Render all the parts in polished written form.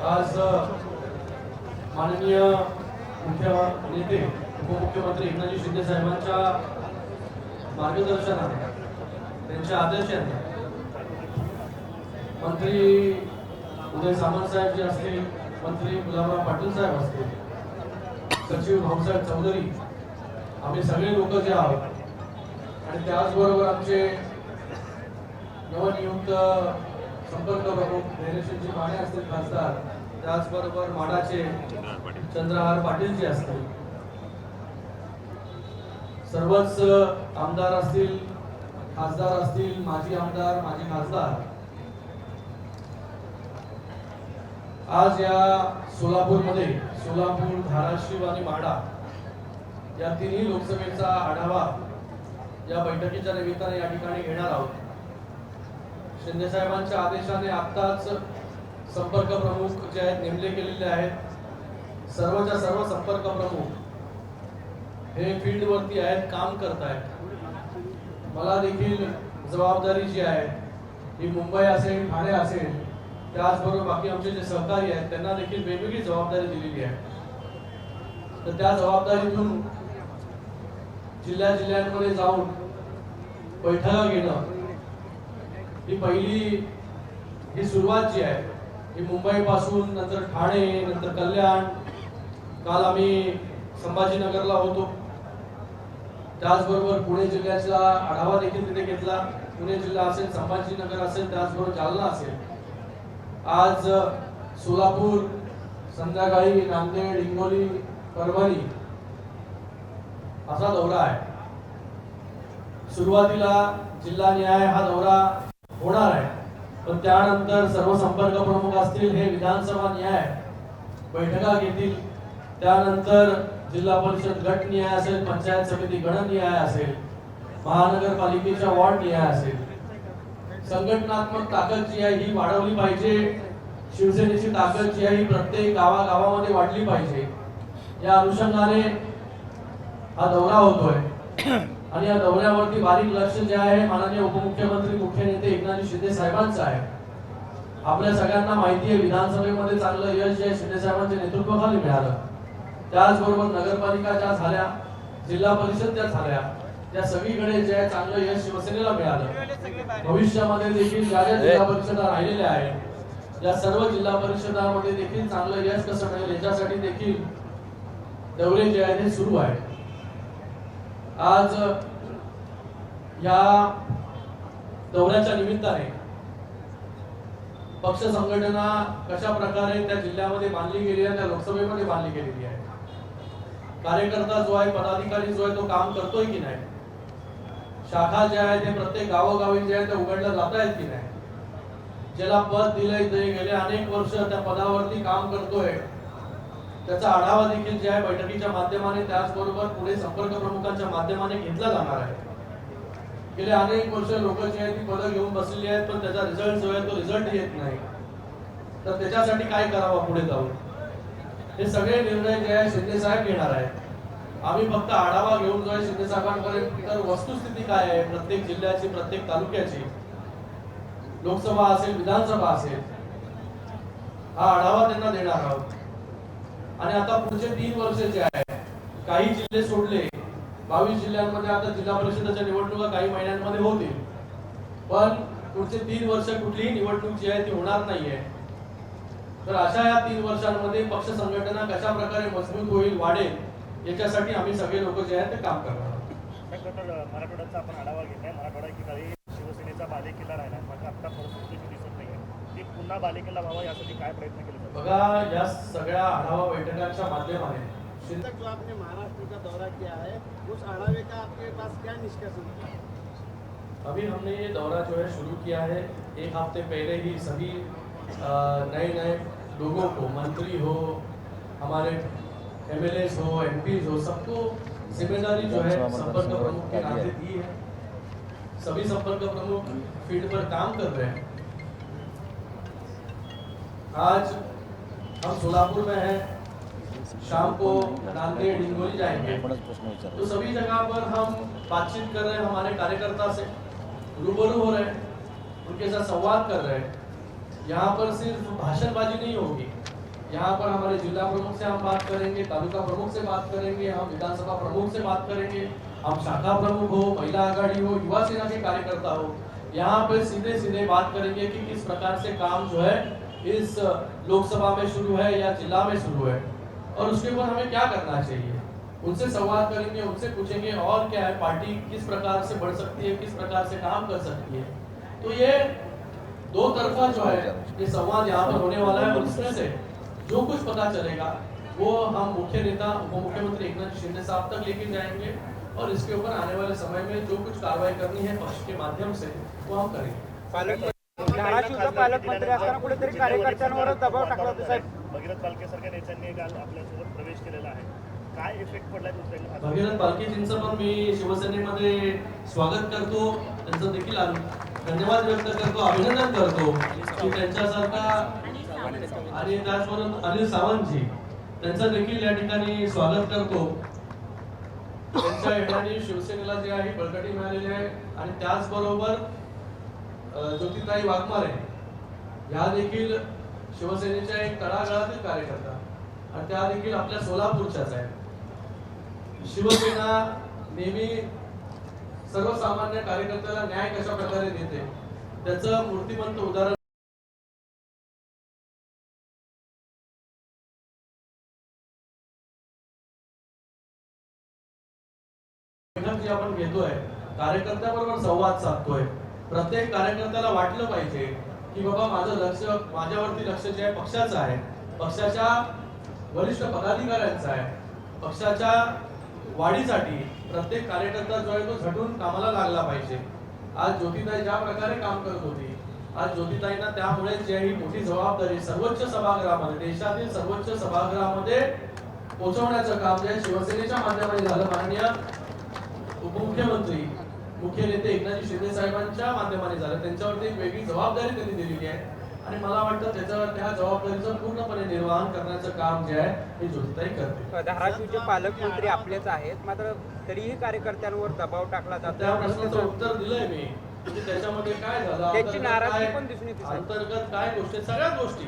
आज माननीय मुख्य नेते उपमुख्यमंत्री एकनाथ शिंदे साहेबांच्या मार्गदर्शनाने त्यांच्या आदेशाने मंत्री उदय सामंत साहेब जे असतील, मंत्री गुलाबराव पाटील साहेब असतील, सचिव भाऊसाहेब चौधरी, आम्ही सगळे लोक जे आहोत आणि त्याचबरोबर आमचे नवनियुक्त संपर्क प्रमुख धैर्यशीलजी माने असतील खासदार, त्याचबरोबर माडाचे चंद्रहार पाटील जे असतील, सर्वच आमदार असतील, खासदार असतील, माजी आमदार, माजी खासदार, आज या सोलापूरमध्ये सोलापूर, धाराशिव आणि माढा या तिन्ही लोकसभेचा आढावा या बैठकीच्या निमित्ताने या ठिकाणी घेणार आहोत. शिंदे साहेबांच्या आदेशाने आत्ताच संपर्क प्रमुख जे आहेत नेमले गेलेले आहेत. सर्वच्या सर्व संपर्क प्रमुख हे फील्ड वरती आहेत, काम करत आहेत. मला देखील जबाबदारी जी आहे ही मुंबई असेल, ठाणे असेल, त्याचबरोबर बाकी आमचे जे सहकारी आहेत त्यांना देखील वेगवेगळी जबाबदारी दिलेली आहे. तर त्या जबाबदारीतून जिल्ह्यांमध्ये जाऊन बैठका घेणं ही पहिली ही सुरुवात जी आहे ही मुंबई पासून, नंतर ठाणे, नंतर कल्याण. काल आम्ही संभाजीनगरला होतो, त्याचबरोबर पुणे जिल्ह्याचा आढावा देखील तिथे घेतला. पुणे जिल्हा असेल, संभाजीनगर असेल, त्याचबरोबर जालना असेल. आज सोलापूर, संध्याकाळी नांदेड, हिंगोली, परभणी असा दौरा आहे. सुरुवातीला जिल्हा न्याय हा दौरा होणार आहे, पण त्यानंतर सर्व संपर्क प्रमुख असतील, हे विधानसभा न्याय बैठका घेतील. त्यानंतर जिल्हा परिषद गट न्याय असेल, पंचायत समिती गण न्याय असेल, महानगरपालिकेच्या वॉर्ड न्याय असेल. संघटनात्मक ताकद जी आहे ही वाढवली पाहिजे. शिवसेनेची ताकद जी आहे ही प्रत्येक गावागावामध्ये वाढली पाहिजे. या अनुषंगाने हा दौरा होतोय आणि या दौऱ्यावरती बारीक लक्ष जे आहे माननीय उपमुख्यमंत्री, मुख्य नेते एकनाथ शिंदे साहेबांचं आहे. आपल्या सगळ्यांना माहिती आहे विधानसभेमध्ये चांगलं यश जे शिंदे साहेबांच्या नेतृत्वाखाली मिळालं. त्याचबरोबर नगरपालिका ज्या झाल्या, जिल्हा परिषद ज्या झाल्या, त्या सगळीकडे जे आहे चांगलं यश शिवसेनेला मिळालं. भविष्यामध्ये देखील ज्या ज्या जिल्हा परिषदा राहिलेल्या आहेत या सर्व जिल्हा परिषदांमध्ये देखील चांगलं यश कसं मिळेल याच्यासाठी देखील दौरे जे आहेत हे सुरू आहे. आज या दौऱ्याच्या निमित्ताने पक्ष संघटना कशा प्रकारे त्या जिल्ह्यामध्ये बांधली गेली आहे, त्या लोकसभेमध्ये बांधली गेलेली आहे. कार्यकर्ता जो आहे, पदाधिकारी जो आहे तो काम करतोय की नाही, शाखा ज्या आहेत ते प्रत्येक गावोगावी जे आहे ते उघडल्या जात आहेत की नाही, ज्याला पद दिलंय ते गेले अनेक वर्ष त्या पदावरती काम करतोय, त्याचा आढावा देखील जे आहे बैठकीच्या माध्यमाने, त्याचबरोबर पुढे संपर्क प्रमुखांच्या माध्यमाने घेतला जाणार आहे. गेले अनेक वर्ष लोक जे आहेत ती पदं घेऊन बसलेली आहेत, पण त्याचा रिझल्ट जो आहे तो रिझल्ट येत नाही. तर त्याच्यासाठी काय करावं पुढे जाऊन, हे सगळे निर्णय जे आहे शिंदे साहेब घेणार आहेत. आम्ही फक्त आढावा घेऊन जो आहे शिंदे साहेबांपर्यंत तर वस्तुस्थिती काय आहे प्रत्येक जिल्ह्याची, प्रत्येक तालुक्याची, लोकसभा असेल, विधानसभा असेल, हा आढावा त्यांना देणार आहोत. आणि आता पुढचे 3 वर्ष जे आहे, काही जिल्हे सोडले, 22 जिल्ह्यांमध्ये आता जिल्हा परिषदेच्या निवडणुका काही महिन्यांमध्ये होतील, पण पुढचे 3 वर्ष कुठलीही निवडणूक जी आहे ती होणार नाहीये. तर अशा या 3 वर्षांमध्ये पक्ष संघटना कशा प्रकारे मजबूत होईल, वाढेल, याच्यासाठी आम्ही सगळे लोक जे आहेत ते काम करणार आहोत. मराठवाड्याचा आपण आढावा घेतलाय. मराठवाडा की काही शिवसेनेचा बालेकिल्ला राहिला, मात्र आता परिस्थिती दिसत नाहीये. ती पुन्हा बालेकिल्ला व्हावा यासाठी काय प्रयत्न केले जातात? बघा, या सगळ्या आढावा बैठकांच्या माध्यमाने जो आपने महाराष्ट्र का दौरा किया है, उस आढ़ावे का आपके पास क्या निष्कर्षण है? अभी हमने ये दौरा जो है शुरू किया है. 1 हफ्ते पहले ही सभी नए लोगों को, मंत्री हो, हमारे MLAs हो, MPs हो, सबको जिम्मेदारी जो है संपर्क प्रमुख के नाते दी है. सभी संपर्क प्रमुख फील्ड पर काम कर रहे हैं. आज हम सोलापुर में हैं, शाम को नांदेड़, हिंगोली जाएंगे, तो सभी जगह पर हम बातचीत कर रहे हैं हमारे कार्यकर्ता से, रूबरू हो रहे हैं, उनके साथ संवाद कर रहे हैं. यहाँ पर सिर्फ भाषणबाजी नहीं होगी, यहाँ पर हमारे जिला प्रमुख से हम बात करेंगे, तालुका प्रमुख से बात करेंगे, हम विधानसभा प्रमुख से बात करेंगे, हम शाखा प्रमुख हो, महिला आघाड़ी हो, युवा सेना के कार्यकर्ता हो, यहाँ पे सीधे सीधे बात करेंगे कि किस प्रकार से काम जो है इस लोकसभा में शुरू है या जिला में शुरू है और उसके ऊपर हमें क्या करना चाहिए। उनसे संवाद करेंगे, उनसे पूछेंगे और क्या है, पार्टी किस प्रकार से बढ़ सकती है, किस प्रकार से काम कर सकती है। तो ये दो तरफा जो है ये संवाद यहाँ पर होने वाला है और इसमें से जो कुछ पता चलेगा वो हम मुख्य नेता उप मुख्यमंत्री एकनाथ शिंदे साहब तक लेके जाएंगे और इसके ऊपर आने वाले समय में जो कुछ कार्रवाई करनी है पक्ष के माध्यम से वो हम करेंगे। धाराशिवचा पालकमंत्री असताना कुठेतरी कार्यकर्त्यांवर दबाव टाकला होता साहेब. भगीरथ पालकेसारख्या नेत्यांनी काल आपल्यासोबत प्रवेश केलेला आहे. काय इफेक्ट पडलाय दुसऱ्या भगीरथ पालकेजींचं पण मी शिवसेनेमध्ये स्वागत करतो, त्यांचं देखील धन्यवाद व्यक्त करतो, अभिनंदन करतो की त्यांच्यासारखा आणि त्याचबरोबर अनिल सावंतजी त्यांचं देखील या ठिकाणी स्वागत करतो. त्यांच्या येण्याने शिवसेनेला जे आहे बळकटी मिळालेली आहे आणि त्याचबरोबर ज्योतिताई वाघमारे या देखील शिवसेनेच्या एक तळागाळातील कार्यकर्ता आणि त्या देखील आपल्या सोलापूरच्याच आहेत. शिवसेना नेहमी सर्वसामान्य कार्यकर्त्याला न्याय कशा प्रकारे देते त्याचं मूर्तिमंत उदाहरण जी आपण घेतोय, कार्यकर्त्याबरोबर संवाद साधतोय. प्रत्येक कार्यकर्त्याला वाटलं पाहिजे की बाबा माझं लक्ष, माझ्यावरती लक्ष जे आहे पक्षाचं आहे, पक्षाच्या वरिष्ठ पदाधिकाऱ्यांचं आहे, पक्षाच्या वाढीसाठी प्रत्येक कार्यकर्ता जो आहे तो झटून कामाला लागला पाहिजे. आज ज्योतिताई ज्या प्रकारे काम करत होती, आज ज्योतिताईंना त्यामुळे जी ही मोठी जबाबदारी सर्वोच्च सभागृहामध्ये, देशातील सर्वोच्च सभागृहामध्ये पोहोचवण्याचं काम जे शिवसेनेच्या माध्यमाने झालं. माननीय उपमुख्यमंत्री मुख्य नेते एकनाथ शिंदे साहेबांच्या माध्यमाने झालं. त्यांच्यावरती एक वेगळी जबाबदारी त्यांनी दिलेली आहे आणि मला वाटतं त्या जबाबदारीचं पूर्णपणे निर्वहन करण्याचं काम जे आहे हे ज्योतिताई करते. धाराशिवचे पालकमंत्री आपलेच आहेत, मात्र तरीही कार्यकर्त्यांवर दबाव टाकला जातो. त्या प्रश्नाचं उत्तर दिलंय मी. म्हणजे त्याच्यामध्ये काय झालं, त्यांची नाराजगी पण दिसून येते. अंतर्गत काय गोष्टी, सगळ्या गोष्टी,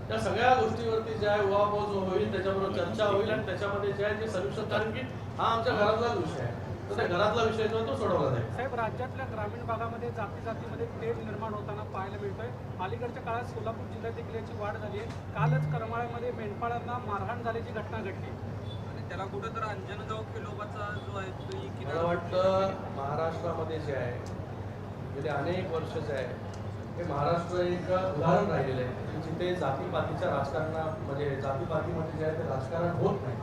त्या सगळ्या गोष्टीवरती जे आहे उहापोह होईल, त्याच्याबरोबर चर्चा होईल आणि त्याच्यामध्ये जे आहे ते सोल्युशन, कारण की हा आमच्या घरातलाच विषय आहे, तर त्या घरातला विषय जो तो सोडवला जाईल. साहेब, राज्यातल्या ग्रामीण भागामध्ये जातीमध्ये तेढ निर्माण होताना पाहायला मिळतोय. अलीकडच्या काळात सोलापूर जिल्ह्यात देखील याची वाढ झाली आहे. कालच करमाळ्यामध्ये मेंढपाळांना मारहाण झाल्याची घटना घडली आणि त्याला कुठेतरी अंजनगाव किलोबाचा जो आहे तो मला वाटतं महाराष्ट्रामध्ये जे आहे गेले अनेक वर्ष जे आहे हे महाराष्ट्र एक उदाहरण राहिलेलं आहे जिथे जातीपातीच्या राजकारणामध्ये, जातीपातीमध्ये जे आहे ते राजकारण होत नाही.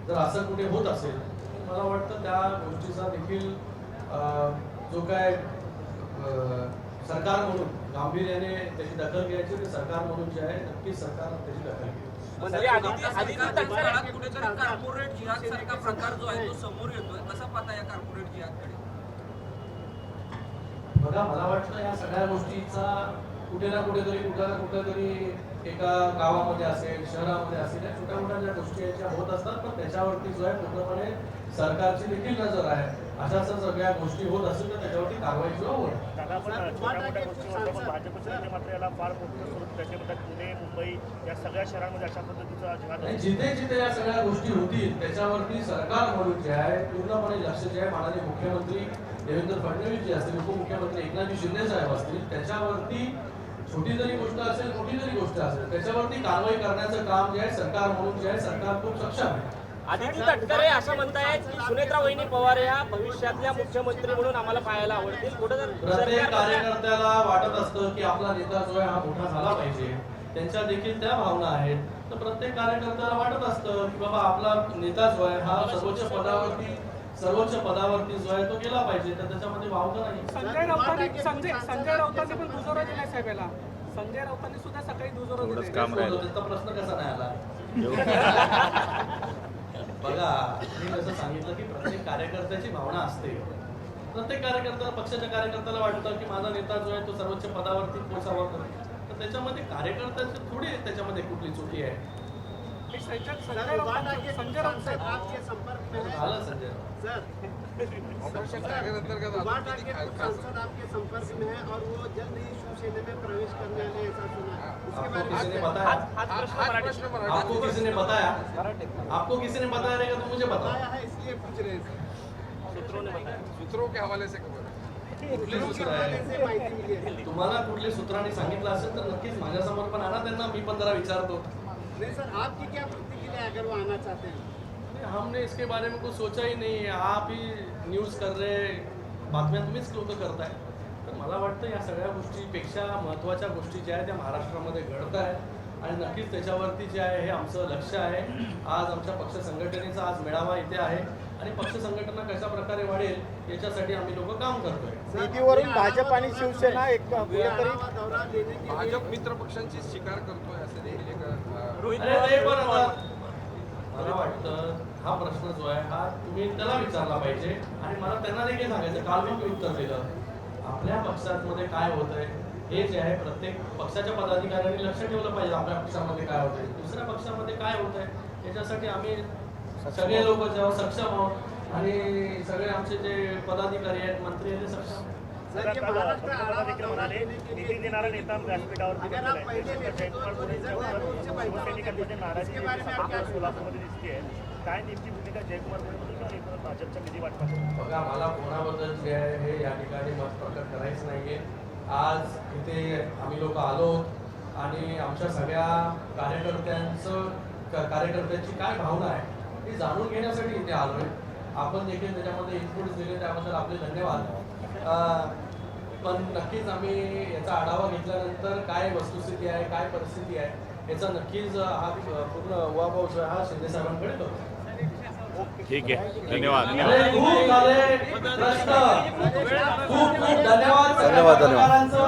जर असं कुठे होत असेल मला वाटतं त्या गोष्टीचा देखील जो काय सरकार म्हणून गांभीर्याने त्याची दखल घ्यायची, ते सरकार म्हणून जे आहे नक्कीच सरकार त्याची दखल घेईल. कॉर्पोरेट जिहाद सारखा प्रकार जो आहे तो समोर येतोय, कसा पाहता या कॉर्पोरेट जिहादकडे? बघा, मला वाटतं या सगळ्या गोष्टीचा कुठे ना कुठेतरी एका गावामध्ये असेल, शहरामध्ये असेल, या छोट्या मोठ्या ज्या गोष्टी याच्या होत असतात, पण त्याच्यावरती जो आहे पूर्णपणे सरकारची देखील नजर आहे. अशा सगळ्या गोष्टी होत असतील तर त्याच्यावरती कारवाई सुरू होईल. दादा, आपण छोट्या मोठ्या गोष्टी होत्या, पण भाजपचे नेते मात्र याला फार मोठं स्वरूप त्याच्यामध्ये पुणे, मुंबई या सगळ्या शहरांमध्ये अशा पद्धतीचा जिहाद आणि जिथे जिथे या सगळ्या गोष्टी होतील त्याच्यावरती सरकार म्हणून जे आहे पूर्णपणे लक्ष जे आहे माननीय मुख्यमंत्री देवेंद्र फडणवीस जी असतील, उपमुख्यमंत्री एकनाथ शिंदे साहेब असतील, त्याच्यावरती छोटी जरी गोष्ट असेल, मोठी जरी गोष्ट असेल, त्याच्यावरती कारवाई करण्याचं काम जे आहे सरकार म्हणून जे आहे सरकार खूप सक्षम आहे. आदिती तटकरे असं म्हणतायत की सुनेत्रा वहिनी पवार या भविष्यातल्या मुख्यमंत्री म्हणून आम्हाला पाहायला आवडतील. प्रत्येक कार्यकर्त्याला वाटत असतं की आपला नेता जो आहे हा मोठा झाला पाहिजे, त्यांच्या देखील त्या भावना आहेत. तर प्रत्येक कार्यकर्त्याला वाटत असतं की बाबा आपला नेता जो आहे हा सर्वोच्च पदावरती जो आहे तो गेला पाहिजे, तर त्याच्यामध्ये वावतं नाही. संजय राऊतांनी पण दुजोरा दिलाय साहेबाला. संजय राऊतांनी सुद्धा सकाळी दुजोरा दिलाय. त्याचा प्रश्न कसा नाही आला? बघा, मी जसं सांगितलं की प्रत्येक कार्यकर्त्याची भावना असते. प्रत्येक कार्यकर्त्याला, पक्षाच्या कार्यकर्त्याला वाटतं की माझा नेता जो आहे तो सर्वोच्च पदावरती पोहोचावा, तर त्याच्यामध्ये कार्यकर्त्याची थोडी त्याच्यामध्ये कुठली चुकी आहे. एक संजय सर उबाटा राऊत के संजय राऊत सांसद साहेब आपके संपर्क में है झालं संजय राऊत. सर उबाटा के कुछ सांसद आपके संपर्क में है और वो जल्द ही शिवसेना में प्रवेश करने वाले हैं, ऐसा सुना है। उसके आपको बारे में किसी ने बताया? आपको किसी ने बताया? आपको किसी ने बताया रहेगा तो मुझे बताओ. बताया है, इसलिए पूछ रहे हैं सर। सूत्रों ने बताया. सूत्रों के हवाले से खबर है. कुठली लोगों के सूत्र हवाले आहे? से माहिती मिली है। तुम्हाला कुठल्या सूत्रांनी सांगितलं असेल तर नक्कीच माझ्यासमोर पण आणा त्यांना, मी पण जरा विचारतो. नहीं सर, आपकी क्या प्रतिक्रिया है अगर वो आना चाहते हैं? हमने इसके बारे में कुछ सोचा ही नहीं. आप ही न्यूज कर रहे, बातम्या तुम्हीच लोक करताय. तर मला वाटतं या सगळ्या गोष्टीपेक्षा महत्त्वाच्या गोष्टी ज्या आहेत त्या महाराष्ट्रामध्ये घडत आहेत आणि नक्कीच त्याच्यावरती जे आहे हे आमचं लक्ष आहे. आज आमच्या पक्ष संघटनेचा आज मेळावा इथे आहे आणि पक्ष संघटना कशा प्रकारे वाढेल याच्यासाठी आम्ही लोक काम करतोय. निधीवरून भाजप आणि शिवसेना एक दौरा देने के लिए भाजप मित्र पक्षांची स्वीकार करतोय असं देखील एक रोहित अरे ते पण आता मला वाटतं हा प्रश्न जो आहे हा तुम्ही त्याला विचारला पाहिजे आणि मला त्यांना देखील सांगायचं. काल मी उत्तर दिलं. आपल्या पक्षांमध्ये काय होतंय हे जे आहे प्रत्येक पक्षाच्या पदाधिकाऱ्यांनी लक्ष ठेवलं पाहिजे. आपल्या पक्षामध्ये काय होतंय, दुसऱ्या पक्षामध्ये काय होतंय याच्यासाठी आम्ही सगळे लोक जेव्हा सक्षम आहोत आणि सगळे आमचे जे पदाधिकारी आहेत, मंत्री आहेत ते सक्षम. सर ये काल महाराष्ट्र आढावा देखील दौरा म्हणाले देने के निधी लिए देणारा नेता व्यासपीठावर अगर आप पहले लेते तो जो रिझल्ट आहे तो उससे बेहतर होते. शिवसैनिकांमध्ये नाराजी इसके बारे में आप क्या सोलापूरमध्ये दिसते. काय नेमकी भूमिका जयकुमार गोरे किंवा एकूणच भाजपच्या निधी वाटपात? बघा, मला कोणाबद्दल जे आहे हे या ठिकाणी मत प्रकट करायचं नाहीये. आज इथे आम्ही लोक आलो आणि आमच्या सगळ्या कार्यकर्त्यांची काय भावना आहे ती जाणून घेण्यासाठी इथे आलोय. आपण देखील त्याच्यामध्ये इनपुट्स दिले त्याबद्दल आपले धन्यवाद. पण नक्कीच आम्ही याचा आढावा घेतल्यानंतर काय वस्तुस्थिती आहे, काय परिस्थिती आहे याचा नक्कीच हा पूर्ण उहापोह जो आहे हा शिंदे साहेबांकडे करतो. ठीक आहे, धन्यवाद. अरे खूप झाले प्रश्न. खूप खूप धन्यवाद पत्रकारांचं.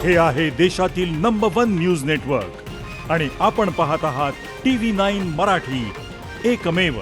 हे आहे देशातील नंबर 1 न्यूज नेटवर्क आणि आपण पाहत आहात TV9 मराठी, एकमेव.